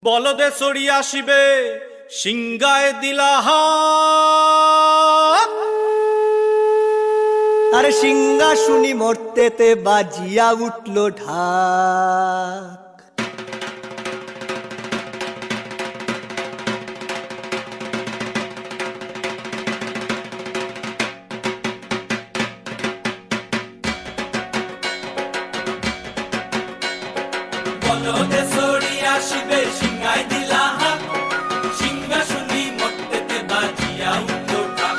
বলদে চড়ি আসিবে সিংগায় দিলা হাত। আরে সিংহা শুনি মরতেতে বাজিয়া উঠল ঢাক। বলদে চড়ি আসিবে সিংগায় দিলা হাত, সিংহা শুনি মরতেতে বাজিয়া উঠল ঢাক।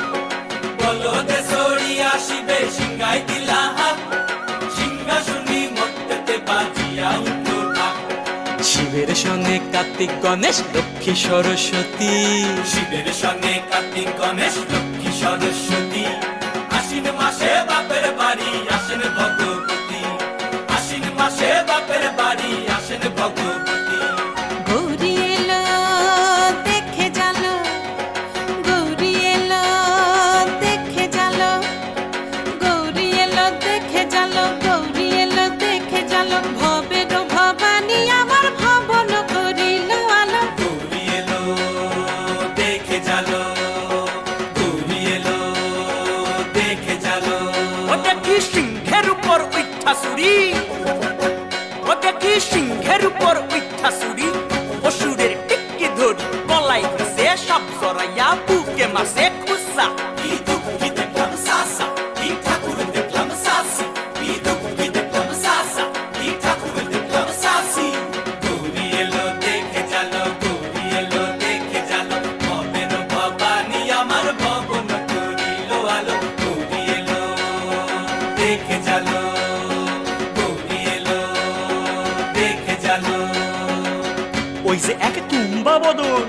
বলদে চড়ি আসিবে সিংগায় দিলা হাত, সিংহা শুনি মরতেতে বাজিয়া উঠল ঢাক। শিবের সঙ্গে কার্তিক গণেশ লক্ষ্মী সরস্বতী, শিবের সঙ্গে কার্তিক গণেশ লক্ষ্মী সরস্বতী। আশ্বিন মাসে বাপের বাড়ি আসেন ভগবতী, আশ্বিন মাসে বাপের বাড়ি আসেন ভগবতী। গৌরী এলো দেখে জালো, গৌরী এলো দেখে জালো, গৌরী এলো দেখে জালো, গৌরী এলো দেখে জালো। ভবের ভবানী আমার ভবন করিল আলো। গৌরী এলো দেখে জালো, গৌরী এলো দেখে জালো। ও দেখি সিংহের উপর উঠা চুরি, ও দেখি সিংহের উপর উঠা চুরি। অসুরের টিকি ধরি গলায় দিছে সব জড়াইয়া বুকে মাসে খুসা। কি দুঃখী দেখলাম সাসা, কি ঠাকুর দেখলাম সাসি। কি দুঃখী দেখলাম সাসা, কি ঠাকুর দেখলাম সাসি। গৌরী এলো দেখে জালো, গৌরী এলো দেখে জালো। ভবের ভবানী আমার ভবন করিল আলো। গৌরী এলো দেখে জালো, গৌরী এলো দেখে জালো। ওই যে এক তুম্বা বদন,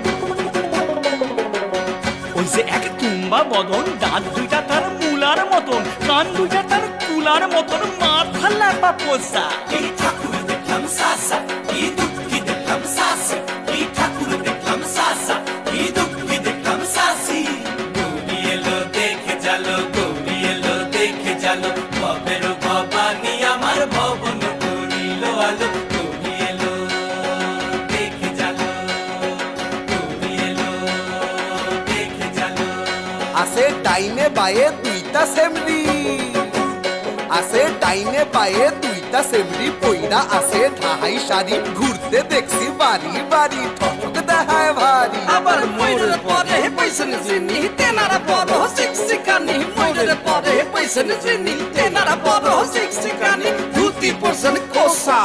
ওই যে এক তুম্বা বদন, দাঁত দুইটা তার মূলার মতন, কান দুইটা তার কুলার মতন, মাথা লাপা পোষা। কি ঠাকুর দেখলাম সাসা, কি দুঃখী দেখলাম সাসি। কি ঠাকুর দেখলাম সাসা, কি দুঃখী দেখলাম সাসি। গৌরী এলো দেখে জালো, গৌরী এলো দেখে জালো। ভবের ভবানী আমার ভবন করিল আলো। গৌরী এলো দেখে জালো, গৌরী এলো দেখে জালো। আছে ডাইনে বায়ে দুইটা সেমরি, আছে ডাইনে বায়ে দুইটা সেমরি। পইরা আছে ঢাহাই শাড়ি, ঘুরতে দেখছি বাড়ি বাড়ি, ঠক দেখায় ভারী। আবার ময়ূরের পরে পয়সা নিজিনি তেনারা বড় শিক্ষিকানি, ময়ূরের পরে পয়সা নিজিনি তেনারা বড় শিক্ষিকানি। ধুতি পরছেন কোসা,